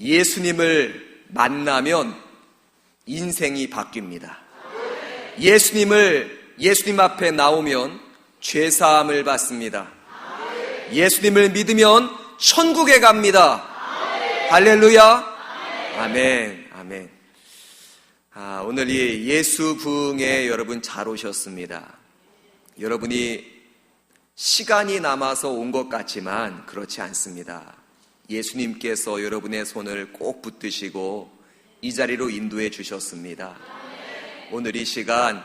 예수님을 만나면 인생이 바뀝니다. 예수님 앞에 나오면 죄사함을 받습니다. 예수님을 믿으면 천국에 갑니다. 할렐루야. 아멘. 아멘. 오늘 이 예수 부흥에 여러분 잘 오셨습니다. 여러분이 시간이 남아서 온 것 같지만 그렇지 않습니다. 예수님께서 여러분의 손을 꼭 붙드시고 이 자리로 인도해 주셨습니다. 오늘 이 시간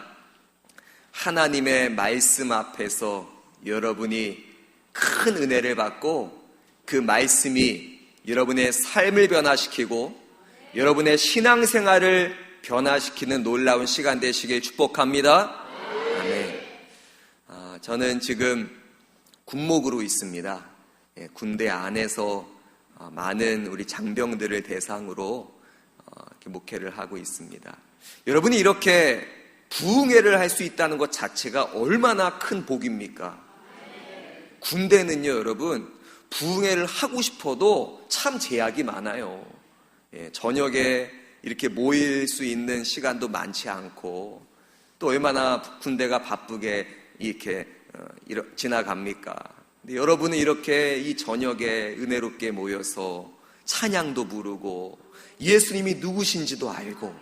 하나님의 말씀 앞에서 여러분이 큰 은혜를 받고 그 말씀이 여러분의 삶을 변화시키고 여러분의 신앙생활을 변화시키는 놀라운 시간 되시길 축복합니다. 아멘. 저는 지금 군목으로 있습니다. 군대 안에서 많은 우리 장병들을 대상으로 이렇게 목회를 하고 있습니다. 여러분이 이렇게 부흥회를 할 수 있다는 것 자체가 얼마나 큰 복입니까? 군대는요, 여러분, 부흥회를 하고 싶어도 참 제약이 많아요. 저녁에 이렇게 모일 수 있는 시간도 많지 않고 또 얼마나 군대가 바쁘게 이렇게 지나갑니까? 근데 여러분은 이렇게 이 저녁에 은혜롭게 모여서 찬양도 부르고 예수님이 누구신지도 알고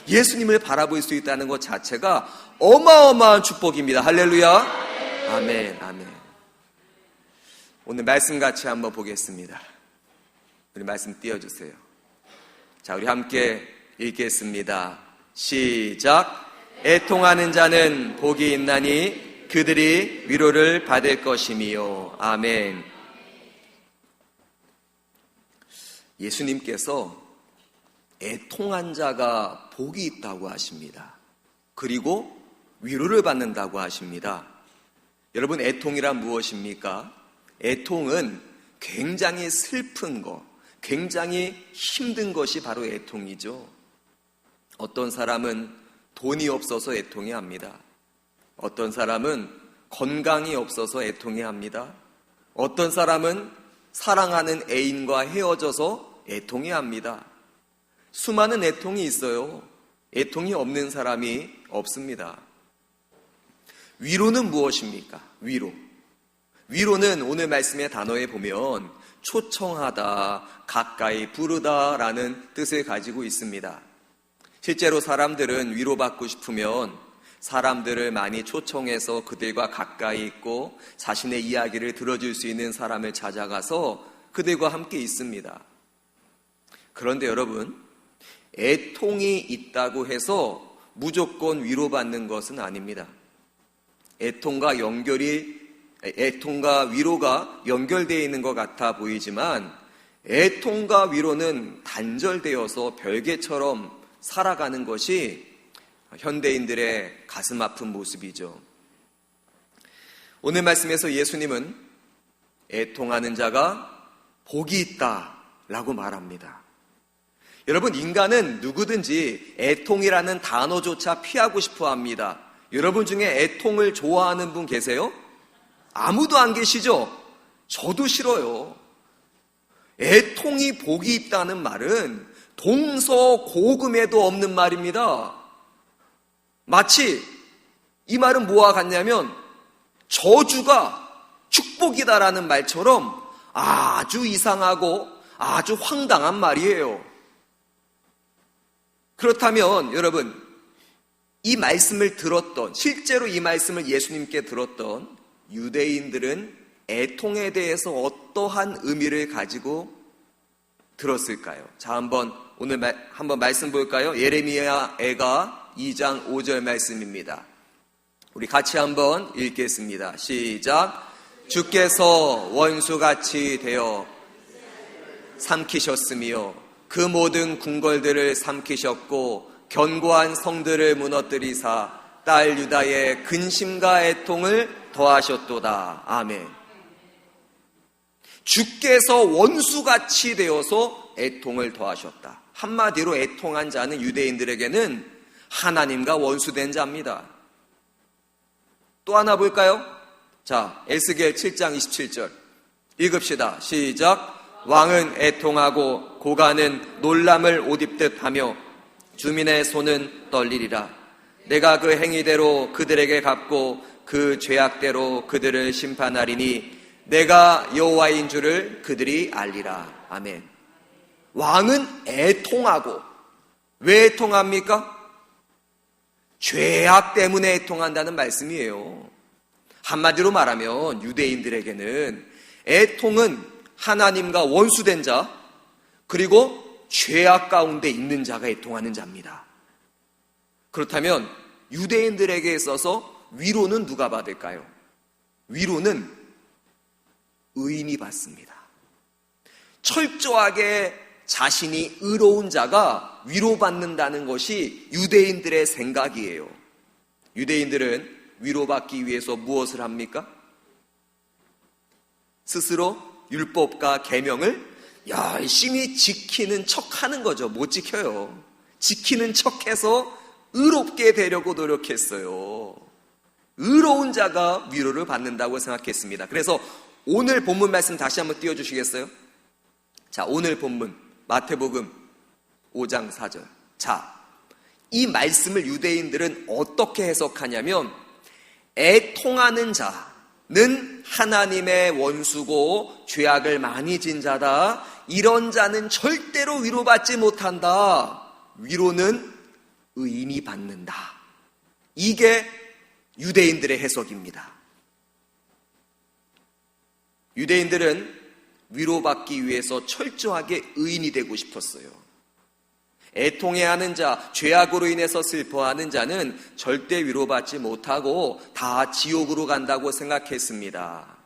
예수님을 바라볼 수 있다는 것 자체가 어마어마한 축복입니다. 할렐루야. 아멘. 아멘. 오늘 말씀 같이 한번 보겠습니다. 우리 말씀 띄워주세요. 자, 우리 함께 읽겠습니다. 시작. 애통하는 자는 복이 있나니 그들이 위로를 받을 것이미요. 아멘. 예수님께서 애통한 자가 복이 있다고 하십니다. 그리고 위로를 받는다고 하십니다. 여러분, 애통이란 무엇입니까? 애통은 굉장히 슬픈 것, 굉장히 힘든 것이 바로 애통이죠. 어떤 사람은 돈이 없어서 애통해 합니다. 어떤 사람은 건강이 없어서 애통해 합니다. 어떤 사람은 사랑하는 애인과 헤어져서 애통해 합니다. 수많은 애통이 있어요. 애통이 없는 사람이 없습니다. 위로는 무엇입니까? 위로는 오늘 말씀의 단어에 보면 초청하다, 가까이 부르다 라는 뜻을 가지고 있습니다. 실제로 사람들은 위로받고 싶으면 사람들을 많이 초청해서 그들과 가까이 있고 자신의 이야기를 들어줄 수 있는 사람을 찾아가서 그들과 함께 있습니다. 그런데 여러분, 애통이 있다고 해서 무조건 위로받는 것은 아닙니다. 애통과 위로가 연결되어 있는 것 같아 보이지만 애통과 위로는 단절되어서 별개처럼 살아가는 것이 현대인들의 가슴 아픈 모습이죠. 오늘 말씀에서 예수님은 애통하는 자가 복이 있다라고 말합니다. 여러분, 인간은 누구든지 애통이라는 단어조차 피하고 싶어 합니다. 여러분 중에 애통을 좋아하는 분 계세요? 아무도 안 계시죠? 저도 싫어요. 애통이 복이 있다는 말은 동서고금에도 없는 말입니다. 마치 이 말은 뭐와 같냐면 저주가 축복이다라는 말처럼 아주 이상하고 아주 황당한 말이에요. 그렇다면 여러분, 이 말씀을 들었던, 실제로 이 말씀을 예수님께 들었던 유대인들은 애통에 대해서 어떠한 의미를 가지고 들었을까요? 자, 오늘 한번 말씀 볼까요? 예레미야 애가 2장 5절 말씀입니다. 우리 같이 한번 읽겠습니다. 시작. 주께서 원수같이 되어 삼키셨으며 그 모든 궁궐들을 삼키셨고 견고한 성들을 무너뜨리사 딸 유다의 근심과 애통을 더하셨도다. 아멘. 주께서 원수같이 되어서 애통을 더하셨다. 한마디로 애통한 자는 유대인들에게는 하나님과 원수된 자입니다. 또 하나 볼까요? 자, 에스겔 7장 27절 읽읍시다. 시작. 왕은 애통하고 고관은 놀람을 옷 입듯 하며 주민의 손은 떨리리라. 내가 그 행위대로 그들에게 갚고 그 죄악대로 그들을 심판하리니 내가 여호와인 줄을 그들이 알리라. 아멘. 왕은 애통하고, 왜 애통합니까? 죄악 때문에 애통한다는 말씀이에요. 한마디로 말하면 유대인들에게는 애통은 하나님과 원수된 자, 그리고 죄악 가운데 있는 자가 애통하는 자입니다. 그렇다면 유대인들에게 있어서 위로는 누가 받을까요? 위로는 의인이 받습니다. 철저하게 자신이 의로운 자가 위로받는다는 것이 유대인들의 생각이에요. 유대인들은 위로받기 위해서 무엇을 합니까? 스스로 율법과 계명을 열심히 지키는 척하는 거죠. 못 지켜요. 지키는 척해서 의롭게 되려고 노력했어요. 의로운 자가 위로를 받는다고 생각했습니다. 그래서 오늘 본문 말씀 다시 한번 띄워주시겠어요? 자, 오늘 본문 마태복음 5장 4절. 자, 이 말씀을 유대인들은 어떻게 해석하냐면 애통하는 자는 하나님의 원수고 죄악을 많이 진 자다. 이런 자는 절대로 위로받지 못한다. 위로는 의인이 받는다. 이게 유대인들의 해석입니다. 유대인들은 위로받기 위해서 철저하게 의인이 되고 싶었어요. 애통해하는 자, 죄악으로 인해서 슬퍼하는 자는 절대 위로받지 못하고 다 지옥으로 간다고 생각했습니다.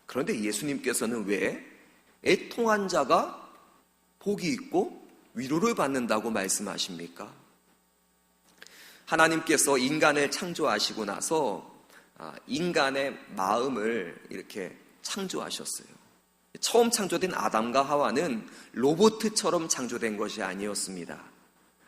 그런데 예수님께서는 왜 애통한 자가 복이 있고 위로를 받는다고 말씀하십니까? 하나님께서 인간을 창조하시고 나서 인간의 마음을 이렇게 창조하셨어요. 처음 창조된 아담과 하와는 로봇처럼 창조된 것이 아니었습니다.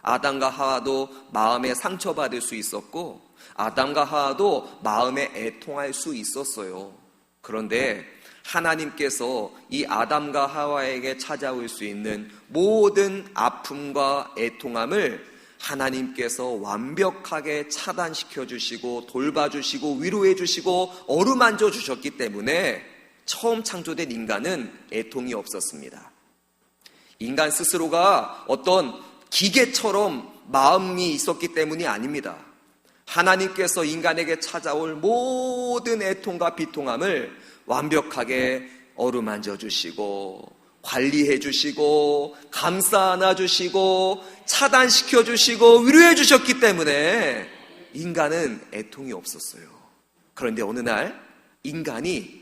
아담과 하와도 마음에 상처받을 수 있었고 아담과 하와도 마음에 애통할 수 있었어요. 그런데 하나님께서 이 아담과 하와에게 찾아올 수 있는 모든 아픔과 애통함을 하나님께서 완벽하게 차단시켜 주시고 돌봐주시고 위로해 주시고 어루만져 주셨기 때문에 처음 창조된 인간은 애통이 없었습니다. 인간 스스로가 어떤 기계처럼 마음이 있었기 때문이 아닙니다. 하나님께서 인간에게 찾아올 모든 애통과 비통함을 완벽하게 어루만져 주시고 관리해 주시고 감싸 안아 주시고 차단시켜 주시고 위로해 주셨기 때문에 인간은 애통이 없었어요. 그런데 어느 날 인간이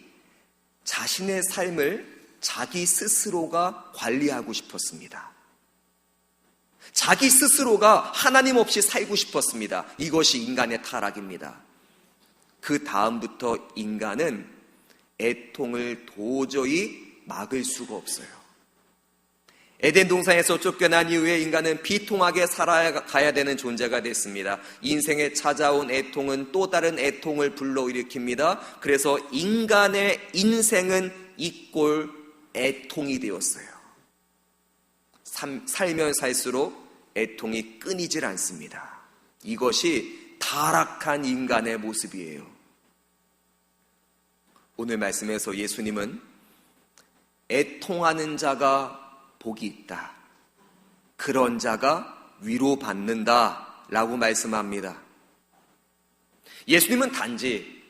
자신의 삶을 자기 스스로가 관리하고 싶었습니다. 자기 스스로가 하나님 없이 살고 싶었습니다. 이것이 인간의 타락입니다. 그 다음부터 인간은 애통을 도저히 막을 수가 없어요. 에덴 동산에서 쫓겨난 이후에 인간은 비통하게 살아가야 되는 존재가 됐습니다. 인생에 찾아온 애통은 또 다른 애통을 불러일으킵니다. 그래서 인간의 인생은 이 꼴 애통이 되었어요. 살면 살수록 애통이 끊이질 않습니다. 이것이 타락한 인간의 모습이에요. 오늘 말씀에서 예수님은 애통하는 자가 복이 있다. 그런 자가 위로받는다 라고 말씀합니다. 예수님은 단지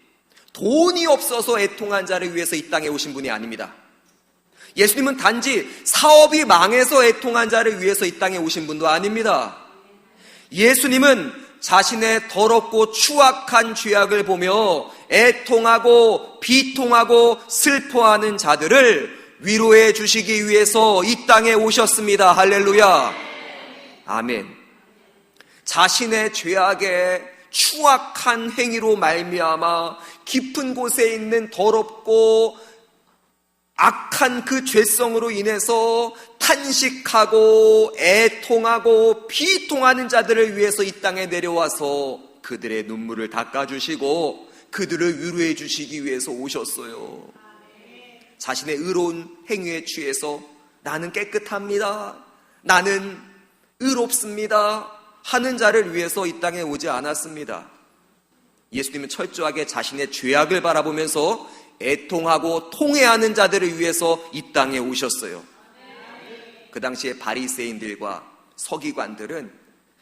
돈이 없어서 애통한 자를 위해서 이 땅에 오신 분이 아닙니다. 예수님은 단지 사업이 망해서 애통한 자를 위해서 이 땅에 오신 분도 아닙니다. 예수님은 자신의 더럽고 추악한 죄악을 보며 애통하고 비통하고 슬퍼하는 자들을 위로해 주시기 위해서 이 땅에 오셨습니다. 할렐루야. 아멘. 자신의 죄악의 추악한 행위로 말미암아 깊은 곳에 있는 더럽고 악한 그 죄성으로 인해서 탄식하고 애통하고 비통하는 자들을 위해서 이 땅에 내려와서 그들의 눈물을 닦아주시고 그들을 위로해 주시기 위해서 오셨어요. 자신의 의로운 행위에 취해서 나는 깨끗합니다, 나는 의롭습니다 하는 자를 위해서 이 땅에 오지 않았습니다. 예수님은 철저하게 자신의 죄악을 바라보면서 애통하고 통회하는 자들을 위해서 이 땅에 오셨어요. 그 당시에 바리새인들과 서기관들은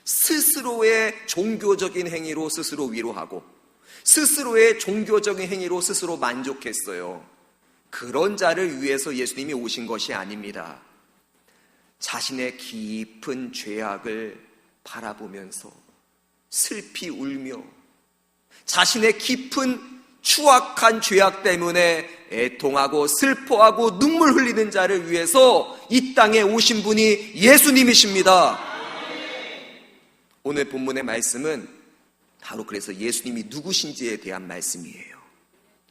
스스로의 종교적인 행위로 스스로 위로하고 스스로의 종교적인 행위로 스스로 만족했어요. 그런 자를 위해서 예수님이 오신 것이 아닙니다. 자신의 깊은 죄악을 바라보면서 슬피 울며 자신의 깊은 추악한 죄악 때문에 애통하고 슬퍼하고 눈물 흘리는 자를 위해서 이 땅에 오신 분이 예수님이십니다. 오늘 본문의 말씀은 바로 그래서 예수님이 누구신지에 대한 말씀이에요.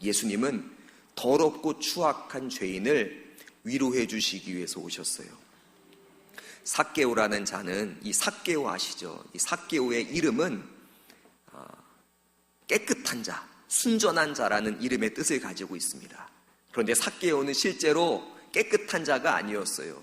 예수님은 더럽고 추악한 죄인을 위로해 주시기 위해서 오셨어요. 삭개오라는 자는, 이 삭개오 아시죠? 이 삭개오의 이름은 깨끗한 자, 순전한 자라는 이름의 뜻을 가지고 있습니다. 그런데 삭개오는 실제로 깨끗한 자가 아니었어요.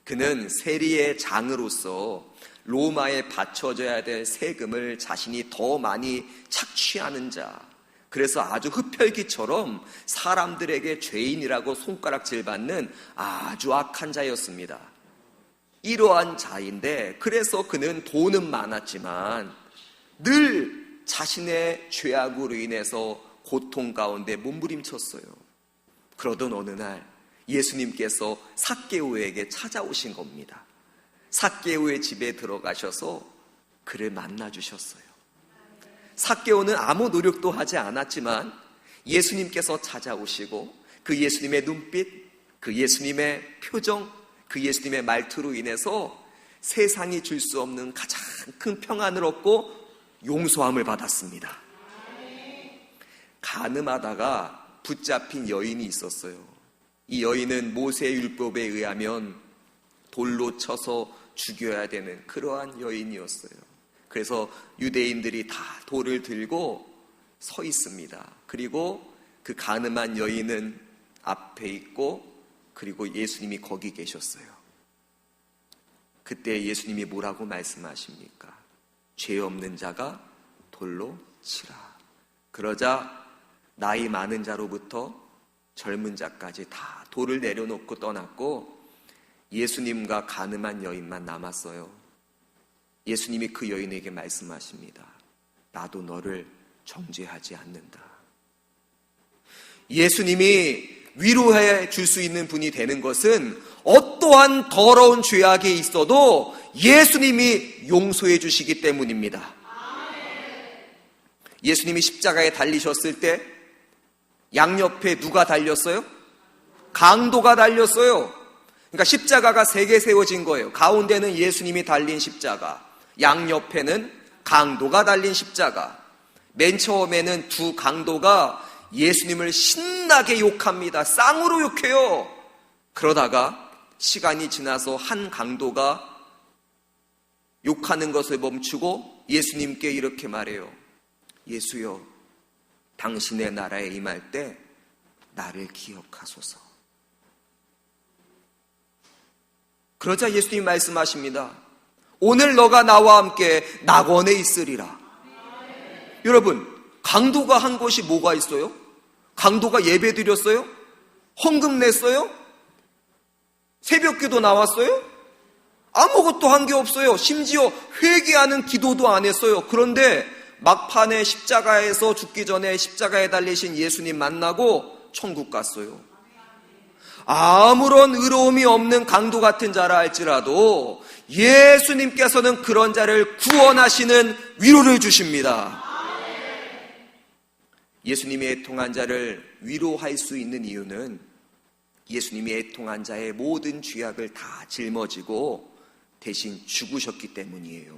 그는 세리의 장으로서 로마에 바쳐져야 될 세금을 자신이 더 많이 착취하는 자, 그래서 아주 흡혈귀처럼 사람들에게 죄인이라고 손가락질 받는 아주 악한 자였습니다. 이러한 자인데, 그래서 그는 돈은 많았지만 늘 자신의 죄악으로 인해서 고통 가운데 몸부림쳤어요. 그러던 어느 날 예수님께서 삭개오에게 찾아오신 겁니다. 삭개오의 집에 들어가셔서 그를 만나주셨어요. 삭개오는 아무 노력도 하지 않았지만 예수님께서 찾아오시고 그 예수님의 눈빛, 그 예수님의 표정, 그 예수님의 말투로 인해서 세상이 줄 수 없는 가장 큰 평안을 얻고 용서함을 받았습니다. 간음하다가 붙잡힌 여인이 있었어요. 이 여인은 모세의 율법에 의하면 돌로 쳐서 죽여야 되는 그러한 여인이었어요. 그래서 유대인들이 다 돌을 들고 서 있습니다. 그리고 그 간음한 여인은 앞에 있고, 그리고 예수님이 거기 계셨어요. 그때 예수님이 뭐라고 말씀하십니까? 죄 없는 자가 돌로 치라. 그러자 나이 많은 자로부터 젊은 자까지 다 돌을 내려놓고 떠났고 예수님과 간음한 여인만 남았어요. 예수님이 그 여인에게 말씀하십니다. 나도 너를 정죄하지 않는다. 예수님이 위로해 줄 수 있는 분이 되는 것은 어떠한 더러운 죄악이 있어도 예수님이 용서해 주시기 때문입니다. 예수님이 십자가에 달리셨을 때 양옆에 누가 달렸어요? 강도가 달렸어요. 그러니까 십자가가 세 개 세워진 거예요. 가운데는 예수님이 달린 십자가, 양옆에는 강도가 달린 십자가. 맨 처음에는 두 강도가 예수님을 신나게 욕합니다. 쌍으로 욕해요. 그러다가 시간이 지나서 한 강도가 욕하는 것을 멈추고 예수님께 이렇게 말해요. 예수여, 당신의 나라에 임할 때 나를 기억하소서. 그러자 예수님이 말씀하십니다. 오늘 너가 나와 함께 낙원에 있으리라. 여러분, 강도가 한 것이 뭐가 있어요? 강도가 예배 드렸어요? 헌금 냈어요? 새벽기도 나왔어요? 아무것도 한 게 없어요. 심지어 회개하는 기도도 안 했어요. 그런데 막판에 십자가에서 죽기 전에 십자가에 달리신 예수님 만나고 천국 갔어요. 아무런 의로움이 없는 강도 같은 자라 할지라도 예수님께서는 그런 자를 구원하시는 위로를 주십니다. 예수님이 애통한 자를 위로할 수 있는 이유는 예수님이 애통한 자의 모든 죄악을 다 짊어지고 대신 죽으셨기 때문이에요.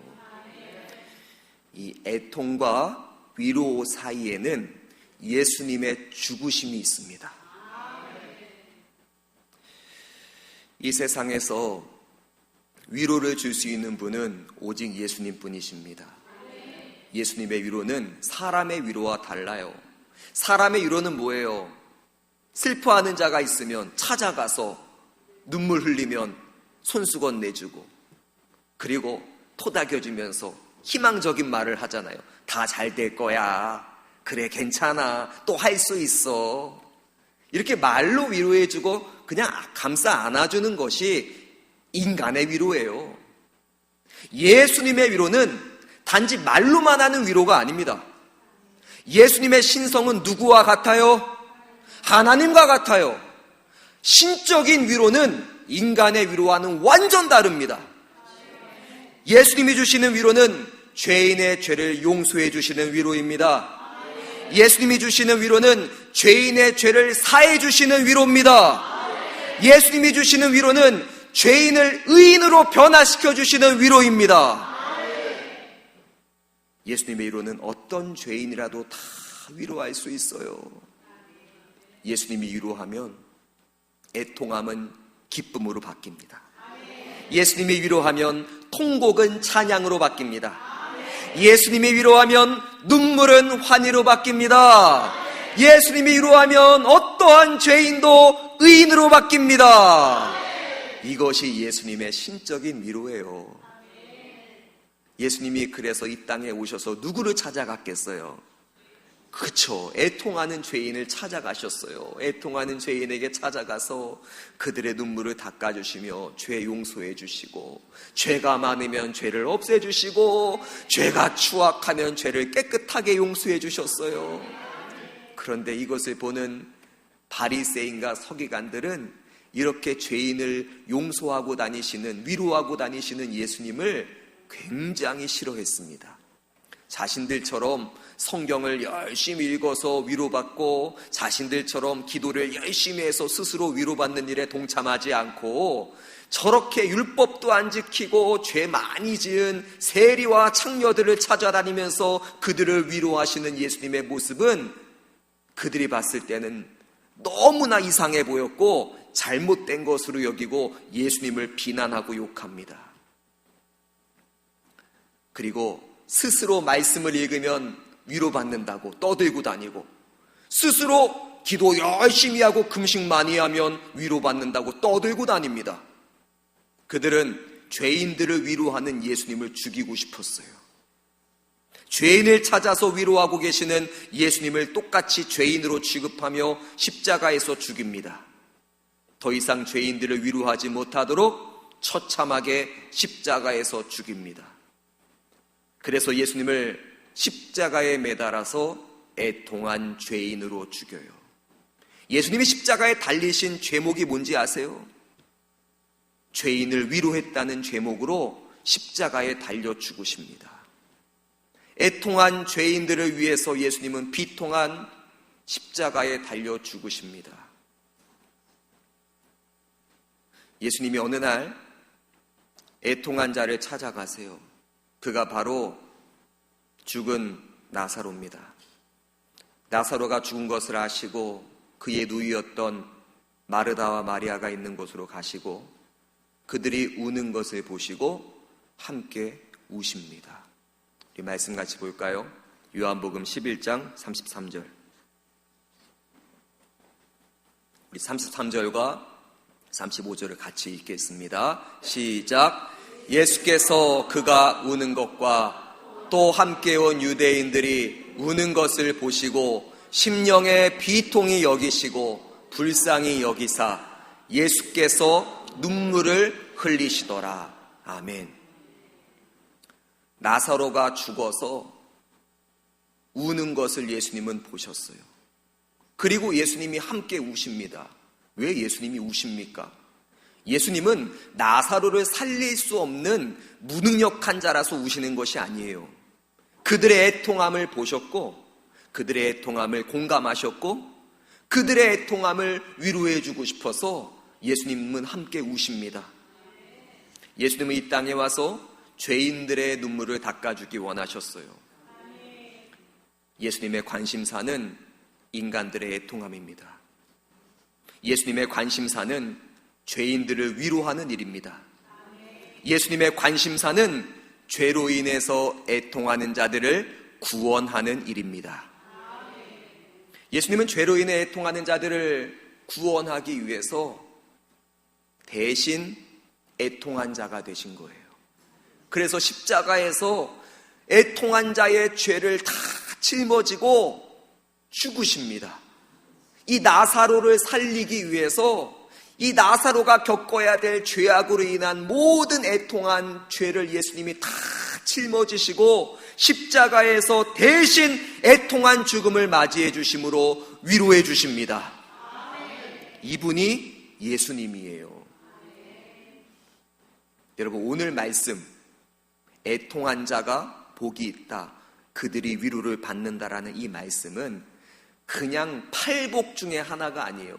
이 애통과 위로 사이에는 예수님의 죽으심이 있습니다. 이 세상에서 위로를 줄 수 있는 분은 오직 예수님 뿐이십니다. 예수님의 위로는 사람의 위로와 달라요. 사람의 위로는 뭐예요? 슬퍼하는 자가 있으면 찾아가서 눈물 흘리면 손수건 내주고, 그리고 토닥여주면서 희망적인 말을 하잖아요. 다 잘 될 거야. 그래, 괜찮아. 또 할 수 있어. 이렇게 말로 위로해주고 그냥 감싸 안아주는 것이 인간의 위로예요. 예수님의 위로는 단지 말로만 하는 위로가 아닙니다. 예수님의 신성은 누구와 같아요? 하나님과 같아요. 신적인 위로는 인간의 위로와는 완전 다릅니다. 예수님이 주시는 위로는 죄인의 죄를 용서해 주시는 위로입니다. 예수님이 주시는 위로는 죄인의 죄를 사해 주시는 위로입니다. 예수님이 주시는 위로는 죄인을 의인으로 변화시켜 주시는 위로입니다. 예수님의 위로는 어떤 죄인이라도 다 위로할 수 있어요. 예수님이 위로하면 애통함은 기쁨으로 바뀝니다. 예수님이 위로하면 통곡은 찬양으로 바뀝니다. 예수님이 위로하면 눈물은 환희로 바뀝니다. 예수님이 위로하면 어떠한 죄인도 의인으로 바뀝니다. 이것이 예수님의 신적인 위로예요. 예수님이 그래서 이 땅에 오셔서 누구를 찾아갔겠어요? 그쵸, 애통하는 죄인을 찾아가셨어요. 애통하는 죄인에게 찾아가서 그들의 눈물을 닦아주시며 죄 용서해 주시고, 죄가 많으면 죄를 없애주시고, 죄가 추악하면 죄를 깨끗하게 용서해 주셨어요. 그런데 이것을 보는 바리새인과 서기관들은 이렇게 죄인을 용서하고 다니시는, 위로하고 다니시는 예수님을 굉장히 싫어했습니다. 자신들처럼 성경을 열심히 읽어서 위로받고, 자신들처럼 기도를 열심히 해서 스스로 위로받는 일에 동참하지 않고, 저렇게 율법도 안 지키고 죄 많이 지은 세리와 창녀들을 찾아다니면서 그들을 위로하시는 예수님의 모습은 그들이 봤을 때는 너무나 이상해 보였고 잘못된 것으로 여기고 예수님을 비난하고 욕합니다. 그리고 스스로 말씀을 읽으면 위로받는다고 떠들고 다니고, 스스로 기도 열심히 하고 금식 많이 하면 위로받는다고 떠들고 다닙니다. 그들은 죄인들을 위로하는 예수님을 죽이고 싶었어요. 죄인을 찾아서 위로하고 계시는 예수님을 똑같이 죄인으로 취급하며 십자가에서 죽입니다. 더 이상 죄인들을 위로하지 못하도록 처참하게 십자가에서 죽입니다. 그래서 예수님을 십자가에 매달아서 애통한 죄인으로 죽여요. 예수님이 십자가에 달리신 죄목이 뭔지 아세요? 죄인을 위로했다는 죄목으로 십자가에 달려 죽으십니다. 애통한 죄인들을 위해서 예수님은 비통한 십자가에 달려 죽으십니다. 예수님이 어느 날 애통한 자를 찾아가세요. 그가 바로 죽은 나사로입니다. 나사로가 죽은 것을 아시고 그의 누이였던 마르다와 마리아가 있는 곳으로 가시고 그들이 우는 것을 보시고 함께 우십니다. 이 말씀 같이 볼까요? 요한복음 11장 33절. 우리 33절과 35절을 같이 읽겠습니다. 시작. 예수께서 그가 우는 것과 또 함께 온 유대인들이 우는 것을 보시고 심령에 비통히 여기시고 불쌍히 여기사 예수께서 눈물을 흘리시더라. 아멘. 나사로가 죽어서 우는 것을 예수님은 보셨어요. 그리고 예수님이 함께 우십니다. 왜 예수님이 우십니까? 예수님은 나사로를 살릴 수 없는 무능력한 자라서 우시는 것이 아니에요. 그들의 애통함을 보셨고, 그들의 애통함을 공감하셨고, 그들의 애통함을 위로해 주고 싶어서 예수님은 함께 우십니다. 예수님은 이 땅에 와서 죄인들의 눈물을 닦아주기 원하셨어요. 예수님의 관심사는 인간들의 애통함입니다. 예수님의 관심사는 죄인들을 위로하는 일입니다. 예수님의 관심사는 죄로 인해서 애통하는 자들을 구원하는 일입니다. 예수님은 죄로 인해 애통하는 자들을 구원하기 위해서 대신 애통한 자가 되신 거예요. 그래서 십자가에서 애통한 자의 죄를 다 짊어지고 죽으십니다. 이 나사로를 살리기 위해서 이 나사로가 겪어야 될 죄악으로 인한 모든 애통한 죄를 예수님이 다 짊어지시고 십자가에서 대신 애통한 죽음을 맞이해 주심으로 위로해 주십니다. 이분이 예수님이에요. 여러분, 오늘 말씀, 애통한 자가 복이 있다, 그들이 위로를 받는다라는 이 말씀은 그냥 팔복 중에 하나가 아니에요.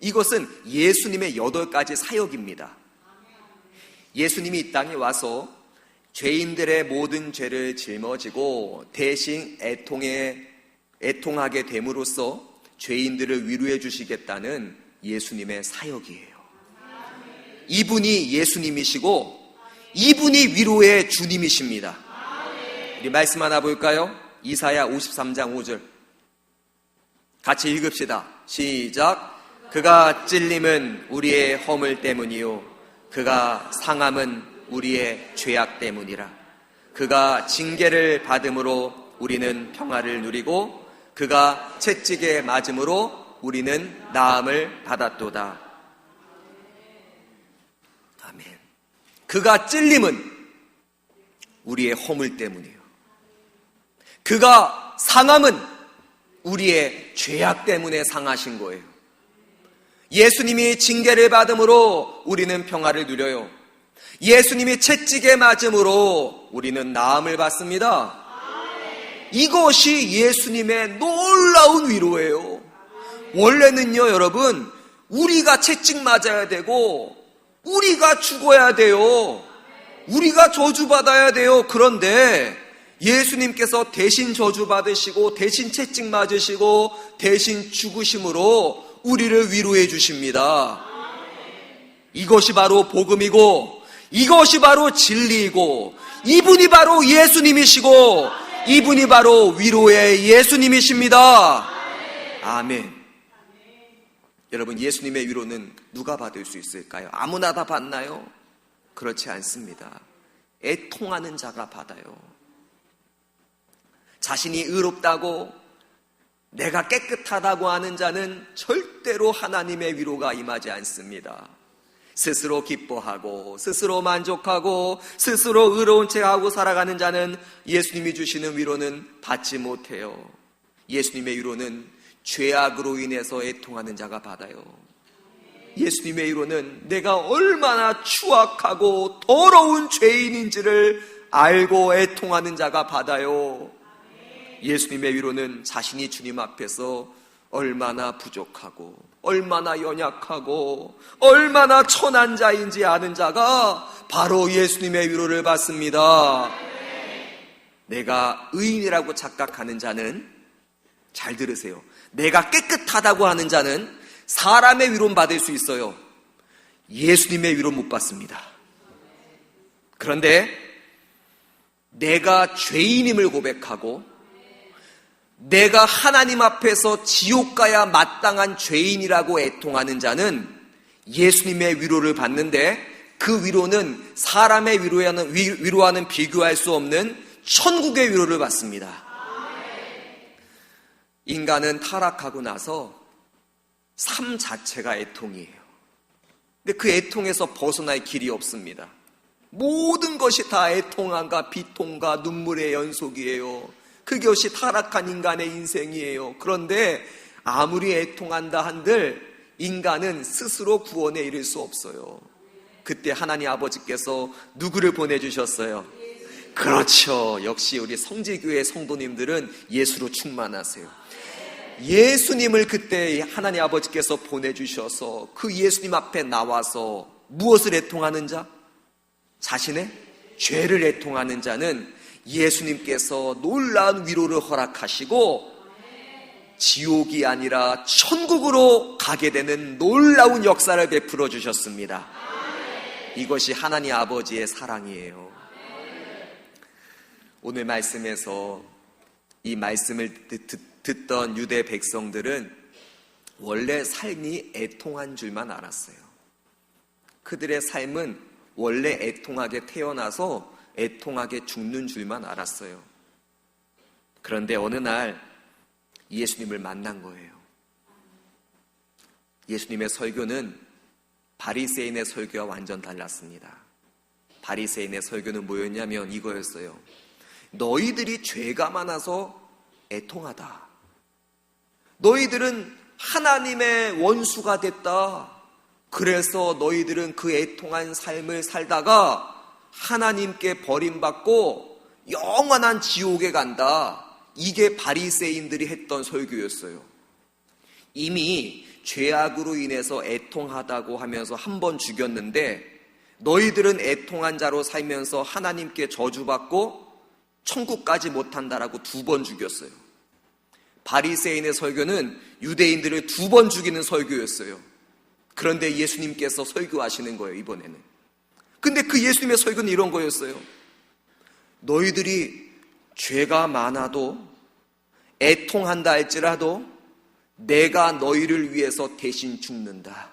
이것은 예수님의 8가지 사역입니다. 예수님이 이 땅에 와서 죄인들의 모든 죄를 짊어지고 대신 애통하게 됨으로써 죄인들을 위로해 주시겠다는 예수님의 사역이에요. 이분이 예수님이시고 이분이 위로의 주님이십니다. 우리 말씀 하나 볼까요? 이사야 53장 5절 같이 읽읍시다. 시작. 그가 찔림은 우리의 허물 때문이요 그가 상함은 우리의 죄악 때문이라. 그가 징계를 받음으로 우리는 평화를 누리고 그가 채찍에 맞음으로 우리는 나음을 받았도다. 아멘. 그가 찔림은 우리의 허물 때문이에요. 그가 상함은 우리의 죄악 때문에 상하신 거예요. 예수님이 징계를 받음으로 우리는 평화를 누려요. 예수님이 채찍에 맞음으로 우리는 나음을 받습니다. 이것이 예수님의 놀라운 위로예요. 원래는요, 여러분, 우리가 채찍 맞아야 되고 우리가 죽어야 돼요. 우리가 저주받아야 돼요. 그런데 예수님께서 대신 저주받으시고 대신 채찍 맞으시고 대신 죽으심으로 우리를 위로해 주십니다. 이것이 바로 복음이고 이것이 바로 진리이고 이분이 바로 예수님이시고 이분이 바로 위로의 예수님이십니다. 아멘. 여러분, 예수님의 위로는 누가 받을 수 있을까요? 아무나 다 받나요? 그렇지 않습니다. 애통하는 자가 받아요. 자신이 의롭다고 내가 깨끗하다고 하는 자는 절대로 하나님의 위로가 임하지 않습니다. 스스로 기뻐하고 스스로 만족하고 스스로 의로운 체하고 살아가는 자는 예수님이 주시는 위로는 받지 못해요. 예수님의 위로는 죄악으로 인해서 애통하는 자가 받아요. 예수님의 위로는 내가 얼마나 추악하고 더러운 죄인인지를 알고 애통하는 자가 받아요. 예수님의 위로는 자신이 주님 앞에서 얼마나 부족하고 얼마나 연약하고 얼마나 천한 자인지 아는 자가 바로 예수님의 위로를 받습니다. 내가 의인이라고 착각하는 자는, 잘 들으세요, 내가 깨끗하다고 하는 자는 사람의 위로는 받을 수 있어요. 예수님의 위로 못 받습니다. 그런데 내가 죄인임을 고백하고 내가 하나님 앞에서 지옥 가야 마땅한 죄인이라고 애통하는 자는 예수님의 위로를 받는데, 그 위로는 사람의 위로와는 비교할 수 없는 천국의 위로를 받습니다. 인간은 타락하고 나서 삶 자체가 애통이에요. 근데 그 애통에서 벗어날 길이 없습니다. 모든 것이 다 애통함과 비통과 눈물의 연속이에요. 그것이 타락한 인간의 인생이에요. 그런데 아무리 애통한다 한들 인간은 스스로 구원에 이를 수 없어요. 그때 하나님 아버지께서 누구를 보내주셨어요? 그렇죠. 역시 우리 성지교회 성도님들은 예수로 충만하세요. 예수님을 그때 하나님 아버지께서 보내주셔서 그 예수님 앞에 나와서 무엇을 애통하는 자? 자신의 죄를 애통하는 자는 예수님께서 놀라운 위로를 허락하시고 지옥이 아니라 천국으로 가게 되는 놀라운 역사를 베풀어 주셨습니다. 이것이 하나님 아버지의 사랑이에요. 오늘 말씀에서 이 말씀을 듣던 유대 백성들은 원래 삶이 애통한 줄만 알았어요. 그들의 삶은 원래 애통하게 태어나서 애통하게 죽는 줄만 알았어요. 그런데 어느 날 예수님을 만난 거예요. 예수님의 설교는 바리새인의 설교와 완전 달랐습니다. 바리새인의 설교는 뭐였냐면 이거였어요. 너희들이 죄가 많아서 애통하다. 너희들은 하나님의 원수가 됐다. 그래서 너희들은 그 애통한 삶을 살다가 하나님께 버림받고 영원한 지옥에 간다. 이게 바리새인들이 했던 설교였어요. 이미 죄악으로 인해서 애통하다고 하면서 한 번 죽였는데 너희들은 애통한 자로 살면서 하나님께 저주받고 천국까지 못한다라고 2번 죽였어요. 바리새인의 설교는 유대인들을 2번 죽이는 설교였어요. 그런데 예수님께서 설교하시는 거예요, 이번에는. 근데 그 예수님의 설교는 이런 거였어요. 너희들이 죄가 많아도 애통한다 할지라도 내가 너희를 위해서 대신 죽는다.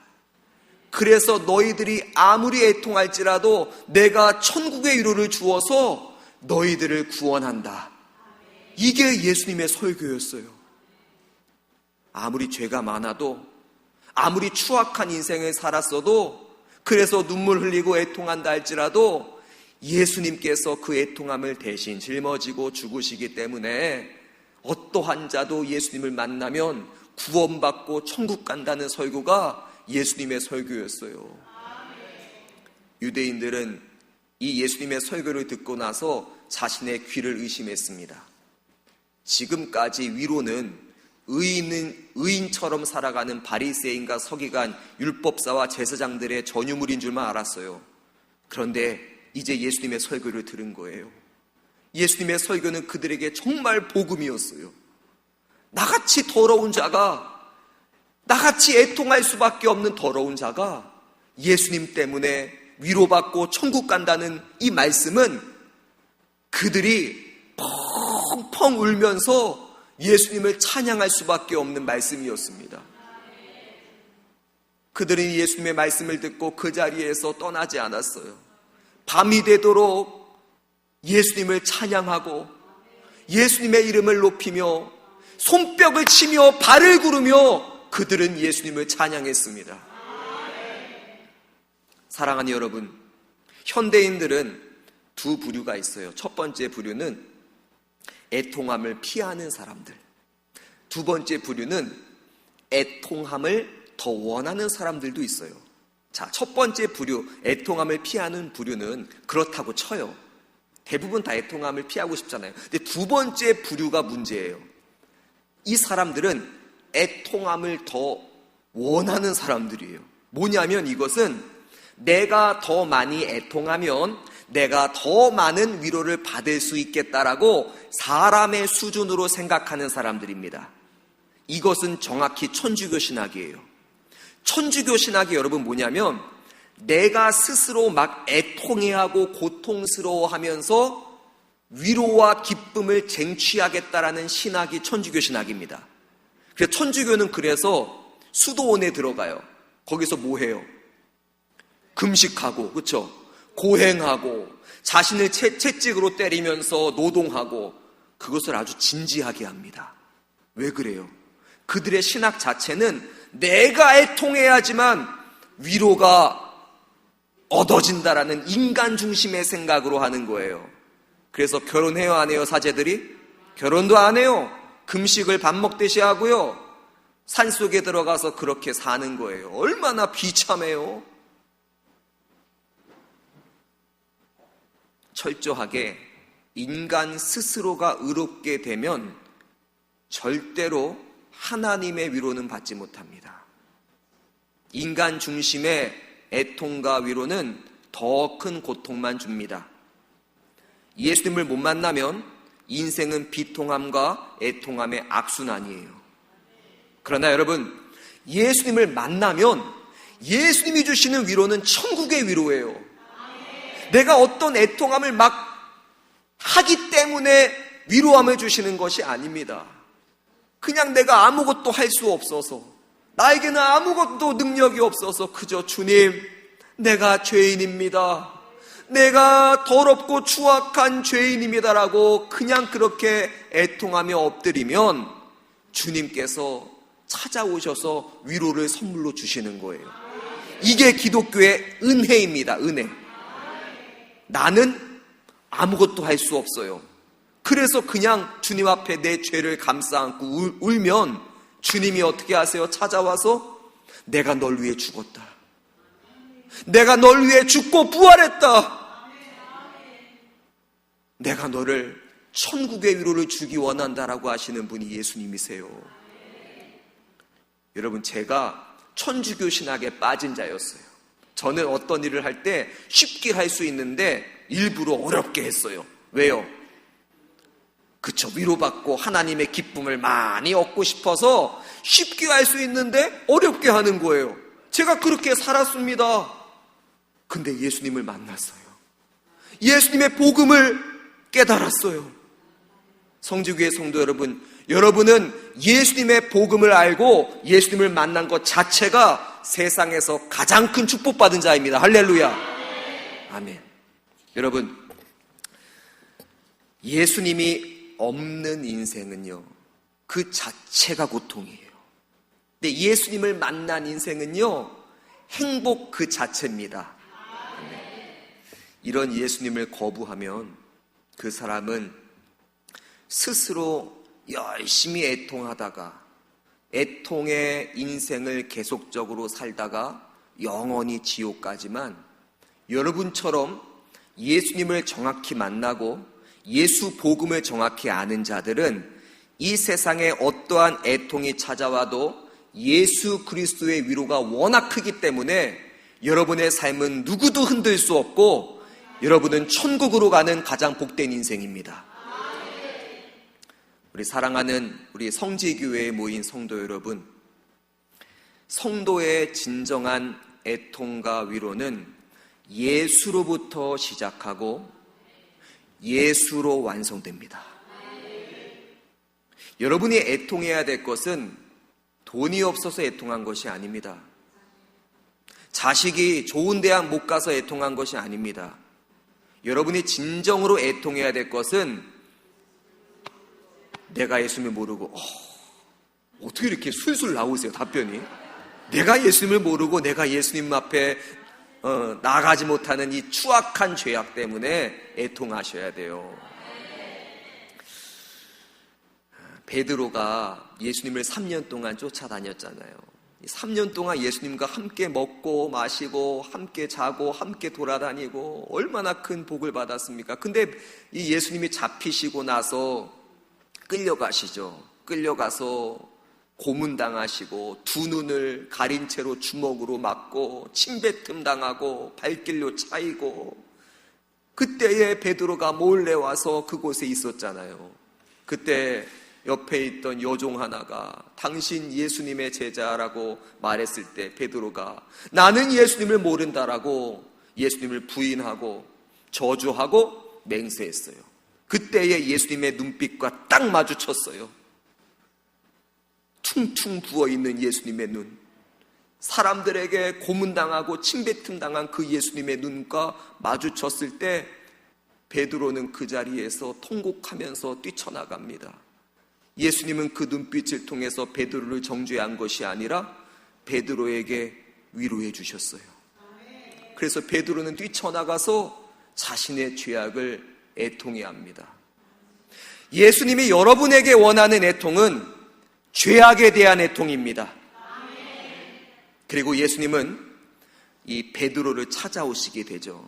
그래서 너희들이 아무리 애통할지라도 내가 천국의 위로를 주어서 너희들을 구원한다. 이게 예수님의 설교였어요. 아무리 죄가 많아도, 아무리 추악한 인생을 살았어도, 그래서 눈물 흘리고 애통한다 할지라도 예수님께서 그 애통함을 대신 짊어지고 죽으시기 때문에 어떠한 자도 예수님을 만나면 구원받고 천국 간다는 설교가 예수님의 설교였어요. 유대인들은 이 예수님의 설교를 듣고 나서 자신의 귀를 의심했습니다. 지금까지 위로는 의인처럼 살아가는 바리새인과 서기관, 율법사와 제사장들의 전유물인 줄만 알았어요. 그런데 이제 예수님의 설교를 들은 거예요. 예수님의 설교는 그들에게 정말 복음이었어요. 나같이 더러운 자가, 나같이 애통할 수밖에 없는 더러운 자가 예수님 때문에 위로받고 천국 간다는 이 말씀은 그들이 펑펑 울면서 예수님을 찬양할 수밖에 없는 말씀이었습니다. 그들은 예수님의 말씀을 듣고 그 자리에서 떠나지 않았어요. 밤이 되도록 예수님을 찬양하고 예수님의 이름을 높이며 손뼉을 치며 발을 구르며 그들은 예수님을 찬양했습니다. 사랑하는 여러분, 현대인들은 2 부류가 있어요. 첫 번째 부류는 애통함을 피하는 사람들. 2번째 부류는 애통함을 더 원하는 사람들도 있어요. 자, 첫 번째 부류, 애통함을 피하는 부류는 그렇다고 쳐요. 대부분 다 애통함을 피하고 싶잖아요. 근데 2번째 부류가 문제예요. 이 사람들은 애통함을 더 원하는 사람들이에요. 뭐냐면 이것은 내가 더 많이 애통하면 내가 더 많은 위로를 받을 수 있겠다라고 사람의 수준으로 생각하는 사람들입니다. 이것은 정확히 천주교 신학이에요. 천주교 신학이 여러분 뭐냐면 내가 스스로 막 애통해하고 고통스러워하면서 위로와 기쁨을 쟁취하겠다라는 신학이 천주교 신학입니다. 그래서 천주교는 그래서 수도원에 들어가요. 거기서 뭐 해요? 금식하고, 그렇죠? 고행하고 자신을 채찍으로 때리면서 노동하고 그것을 아주 진지하게 합니다. 왜 그래요? 그들의 신학 자체는 내가 애통해야지만 위로가 얻어진다라는 인간 중심의 생각으로 하는 거예요. 그래서 결혼해요, 안 해요, 사제들이? 결혼도 안 해요. 금식을 밥 먹듯이 하고요. 산속에 들어가서 그렇게 사는 거예요. 얼마나 비참해요. 철저하게 인간 스스로가 의롭게 되면 절대로 하나님의 위로는 받지 못합니다. 인간 중심의 애통과 위로는 더 큰 고통만 줍니다. 예수님을 못 만나면 인생은 비통함과 애통함의 악순환이에요. 그러나 여러분, 예수님을 만나면 예수님이 주시는 위로는 천국의 위로예요. 내가 어떤 애통함을 막 하기 때문에 위로함을 주시는 것이 아닙니다. 그냥 내가 아무것도 할 수 없어서, 나에게는 아무것도 능력이 없어서 그저 주님, 내가 죄인입니다. 내가 더럽고 추악한 죄인입니다라고 그냥 그렇게 애통하며 엎드리면 주님께서 찾아오셔서 위로를 선물로 주시는 거예요. 이게 기독교의 은혜입니다. 은혜. 나는 아무것도 할 수 없어요. 그래서 그냥 주님 앞에 내 죄를 감싸 안고 울면 주님이 어떻게 하세요? 찾아와서 내가 널 위해 죽었다. 내가 널 위해 죽고 부활했다. 내가 너를 천국의 위로를 주기 원한다라고 하시는 분이 예수님이세요. 여러분, 제가 천주교 신학에 빠진 자였어요. 저는 어떤 일을 할 때 쉽게 할 수 있는데 일부러 어렵게 했어요. 왜요? 그쵸, 위로받고 하나님의 기쁨을 많이 얻고 싶어서 쉽게 할 수 있는데 어렵게 하는 거예요. 제가 그렇게 살았습니다. 근데 예수님을 만났어요. 예수님의 복음을 깨달았어요. 성지교회 성도 여러분, 여러분은 예수님의 복음을 알고 예수님을 만난 것 자체가 세상에서 가장 큰 축복받은 자입니다. 할렐루야. 아멘. 여러분, 예수님이 없는 인생은요, 그 자체가 고통이에요. 근데 예수님을 만난 인생은요, 행복 그 자체입니다. 이런 예수님을 거부하면 그 사람은 스스로 열심히 애통하다가 애통의 인생을 계속적으로 살다가 영원히 지옥 가지만, 여러분처럼 예수님을 정확히 만나고 예수 복음을 정확히 아는 자들은 이 세상에 어떠한 애통이 찾아와도 예수 그리스도의 위로가 워낙 크기 때문에 여러분의 삶은 누구도 흔들 수 없고 여러분은 천국으로 가는 가장 복된 인생입니다. 우리 사랑하는 우리 성지교회에 모인 성도 여러분, 성도의 진정한 애통과 위로는 예수로부터 시작하고 예수로 완성됩니다. 여러분이 애통해야 될 것은 돈이 없어서 애통한 것이 아닙니다. 자식이 좋은 대학 못 가서 애통한 것이 아닙니다. 여러분이 진정으로 애통해야 될 것은 내가 예수님을 모르고 어떻게 이렇게 술술 나오세요, 답변이? 내가 예수님을 모르고 내가 예수님 앞에 나아가지 못하는 이 추악한 죄악 때문에 애통하셔야 돼요. 베드로가 예수님을 3년 동안 쫓아다녔잖아요. 3년 동안 예수님과 함께 먹고 마시고 함께 자고 함께 돌아다니고 얼마나 큰 복을 받았습니까? 근데 이 예수님이 잡히시고 나서 끌려가시죠. 끌려가서 고문당하시고 두 눈을 가린 채로 주먹으로 맞고 침뱉음 당하고 발길로 차이고, 그때에 베드로가 몰래 와서 그곳에 있었잖아요. 그때 옆에 있던 여종 하나가 당신 예수님의 제자라고 말했을 때 베드로가 나는 예수님을 모른다라고 예수님을 부인하고 저주하고 맹세했어요. 그때에 예수님의 눈빛과 딱 마주쳤어요. 퉁퉁 부어있는 예수님의 눈, 사람들에게 고문당하고 침뱉음 당한 그 예수님의 눈과 마주쳤을 때 베드로는 그 자리에서 통곡하면서 뛰쳐나갑니다. 예수님은 그 눈빛을 통해서 베드로를 정죄한 것이 아니라 베드로에게 위로해 주셨어요. 그래서 베드로는 뛰쳐나가서 자신의 죄악을 애통해합니다. 예수님이 여러분에게 원하는 애통은 죄악에 대한 애통입니다. 그리고 예수님은 이 베드로를 찾아오시게 되죠.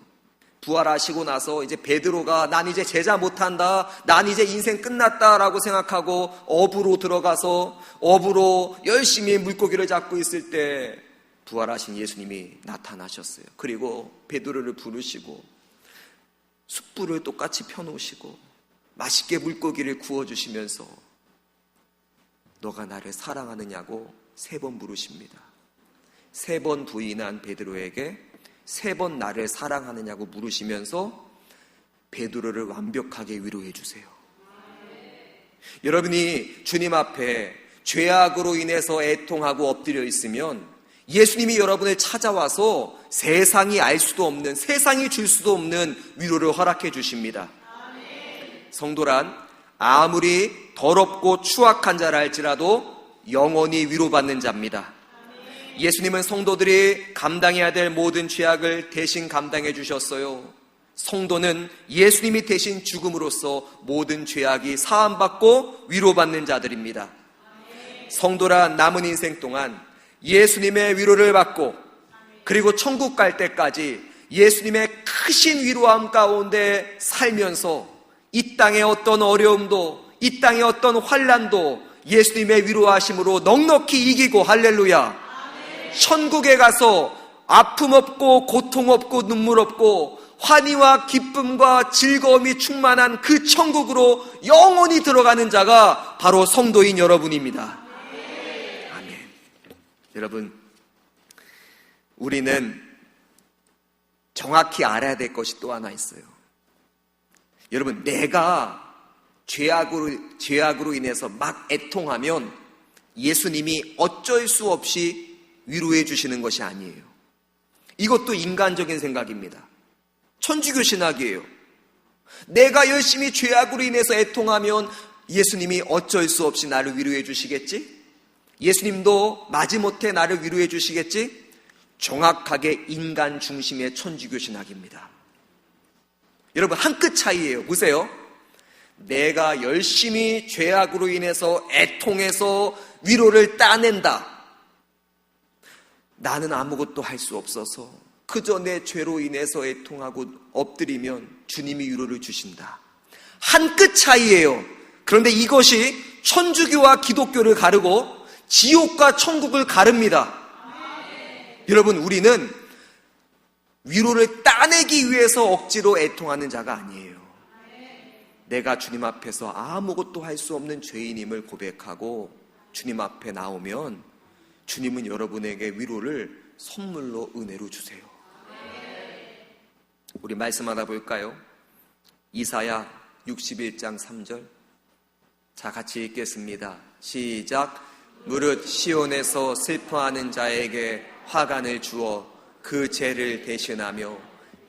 부활하시고 나서 이제 베드로가 난 이제 제자 못한다, 난 이제 인생 끝났다라고 생각하고 어부로 들어가서 어부로 열심히 물고기를 잡고 있을 때 부활하신 예수님이 나타나셨어요. 그리고 베드로를 부르시고 숯불을 똑같이 펴놓으시고 맛있게 물고기를 구워주시면서 너가 나를 사랑하느냐고 3번 물으십니다. 3번 부인한 베드로에게 3번 나를 사랑하느냐고 물으시면서 베드로를 완벽하게 위로해 주세요. 여러분이 주님 앞에 죄악으로 인해서 애통하고 엎드려 있으면 예수님이 여러분을 찾아와서 세상이 알 수도 없는, 세상이 줄 수도 없는 위로를 허락해 주십니다. 성도란 아무리 더럽고 추악한 자라 할지라도 영원히 위로받는 자입니다. 예수님은 성도들이 감당해야 될 모든 죄악을 대신 감당해 주셨어요. 성도는 예수님이 대신 죽음으로써 모든 죄악이 사함받고 위로받는 자들입니다. 성도란 남은 인생 동안 예수님의 위로를 받고 그리고 천국 갈 때까지 예수님의 크신 위로함 가운데 살면서 이 땅의 어떤 어려움도, 이 땅의 어떤 환난도 예수님의 위로하심으로 넉넉히 이기고, 할렐루야, 천국에 가서 아픔 없고 고통 없고 눈물 없고 환희와 기쁨과 즐거움이 충만한 그 천국으로 영원히 들어가는 자가 바로 성도인 여러분입니다. 아멘. 여러분, 우리는 정확히 알아야 될 것이 또 하나 있어요. 여러분, 내가 죄악으로 인해서 막 애통하면 예수님이 어쩔 수 없이 위로해 주시는 것이 아니에요. 이것도 인간적인 생각입니다. 천주교 신학이에요. 내가 열심히 죄악으로 인해서 애통하면 예수님이 어쩔 수 없이 나를 위로해 주시겠지? 예수님도 마지못해 나를 위로해 주시겠지? 정확하게 인간 중심의 천주교 신학입니다. 여러분, 한 끗 차이예요. 보세요. 내가 열심히 죄악으로 인해서 애통해서 위로를 따낸다. 나는 아무것도 할 수 없어서 그저 내 죄로 인해서 애통하고 엎드리면 주님이 위로를 주신다. 한 끗 차이예요. 그런데 이것이 천주교와 기독교를 가르고 지옥과 천국을 가릅니다. 여러분, 우리는 위로를 따내기 위해서 억지로 애통하는 자가 아니에요. 내가 주님 앞에서 아무것도 할 수 없는 죄인임을 고백하고 주님 앞에 나오면 주님은 여러분에게 위로를 선물로, 은혜로 주세요. 우리 말씀 하나 볼까요? 이사야 61장 3절. 자, 같이 읽겠습니다. 시작. 무릇 시온에서 슬퍼하는 자에게 화관을 주어 그 죄를 대신하며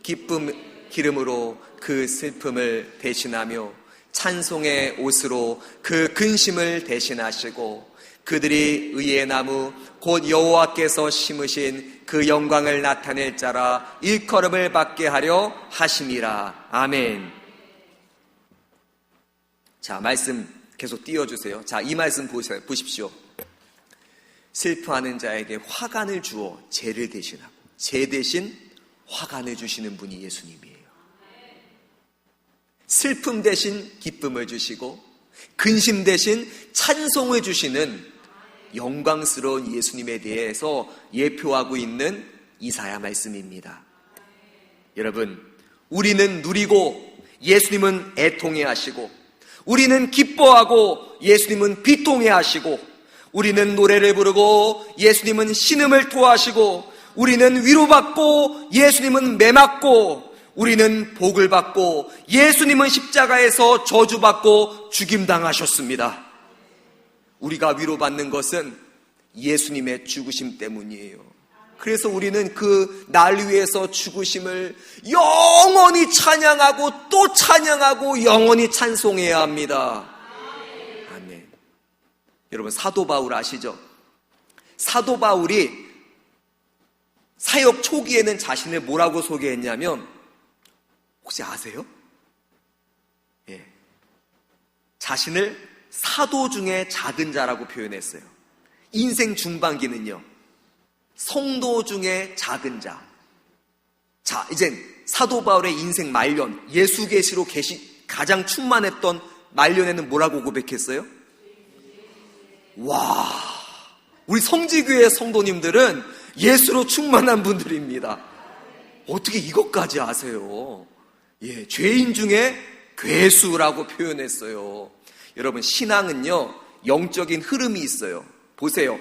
기쁨 기름으로 그 슬픔을 대신하며 찬송의 옷으로 그 근심을 대신하시고 그들이 의의 나무 곧 여호와께서 심으신 그 영광을 나타낼 자라 일컬음을 받게 하려 하심이라. 아멘. 자, 말씀 계속 띄워주세요. 자, 이 말씀 보십시오. 슬퍼하는 자에게 화관을 주어 죄를 대신하고, 죄 대신 화관을 주시는 분이 예수님이에요. 슬픔 대신 기쁨을 주시고 근심 대신 찬송을 주시는 영광스러운 예수님에 대해서 예표하고 있는 이사야 말씀입니다. 여러분, 우리는 누리고 예수님은 애통해 하시고, 우리는 기뻐하고 예수님은 비통해 하시고, 우리는 노래를 부르고 예수님은 신음을 토하시고, 우리는 위로받고 예수님은 매맞고, 우리는 복을 받고 예수님은 십자가에서 저주받고 죽임당하셨습니다. 우리가 위로받는 것은 예수님의 죽으심 때문이에요. 그래서 우리는 그 날 위해서 죽으심을 영원히 찬양하고 또 찬양하고 영원히 찬송해야 합니다. 아멘. 여러분, 사도 바울 아시죠? 사도 바울이 사역 초기에는 자신을 뭐라고 소개했냐면, 혹시 아세요? 예. 자신을 사도 중에 작은 자라고 표현했어요. 인생 중반기는요, 성도 중에 작은 자. 자, 이젠 사도 바울의 인생 말년, 예수 계시로 가장 충만했던 말년에는 뭐라고 고백했어요? 와, 우리 성지교회 성도님들은 예수로 충만한 분들입니다. 어떻게 이것까지 아세요? 예, 죄인 중에 괴수라고 표현했어요. 여러분, 신앙은요, 영적인 흐름이 있어요. 보세요.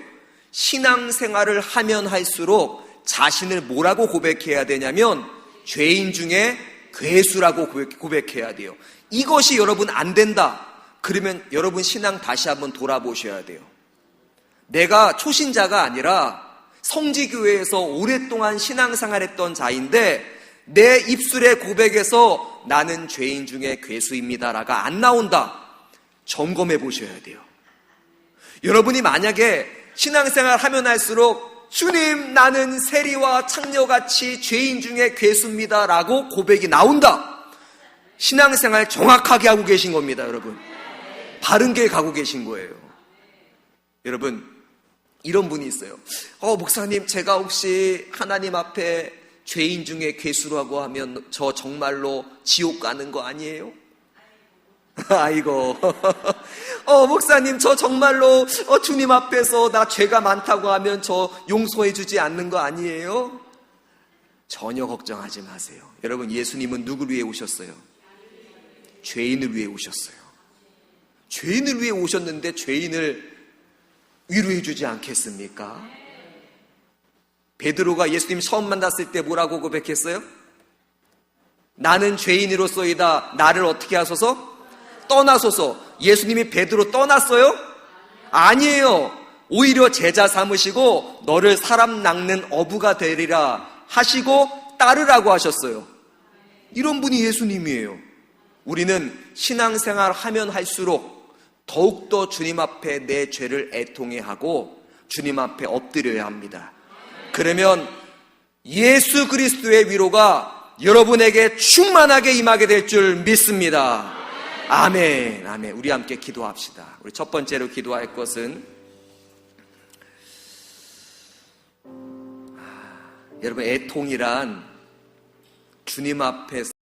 신앙생활을 하면 할수록 자신을 뭐라고 고백해야 되냐면 죄인 중에 괴수라고 고백해야 돼요. 이것이 여러분 안 된다. 그러면 여러분 신앙 다시 한번 돌아보셔야 돼요. 내가 초신자가 아니라 성지교회에서 오랫동안 신앙생활했던 자인데 내 입술의 고백에서 나는 죄인 중에 괴수입니다라가 안 나온다. 점검해 보셔야 돼요. 여러분이 만약에 신앙생활 하면 할수록 주님 나는 세리와 창녀같이 죄인 중에 괴수입니다라고 고백이 나온다. 신앙생활 정확하게 하고 계신 겁니다, 여러분. 바른 길 가고 계신 거예요. 여러분, 이런 분이 있어요. 목사님, 제가 혹시 하나님 앞에 죄인 중에 괴수라고 하면 저 정말로 지옥 가는 거 아니에요? 아이고. 목사님, 저 정말로 주님 앞에서 나 죄가 많다고 하면 저 용서해 주지 않는 거 아니에요? 전혀 걱정하지 마세요. 여러분, 예수님은 누구를 위해 오셨어요? 죄인을 위해 오셨어요. 죄인을 위해 오셨는데 죄인을 위로해 주지 않겠습니까? 베드로가 예수님 처음 만났을 때 뭐라고 고백했어요? 나는 죄인으로서이다. 나를 어떻게 하소서? 떠나소서. 예수님이 베드로 떠났어요? 아니에요. 오히려 제자 삼으시고 너를 사람 낚는 어부가 되리라 하시고 따르라고 하셨어요. 이런 분이 예수님이에요. 우리는 신앙생활 하면 할수록 더욱더 주님 앞에 내 죄를 애통해 하고 주님 앞에 엎드려야 합니다. 그러면 예수 그리스도의 위로가 여러분에게 충만하게 임하게 될 줄 믿습니다. 아멘, 아멘. 우리 함께 기도합시다. 우리 첫 번째로 기도할 것은 여러분, 애통이란 주님 앞에서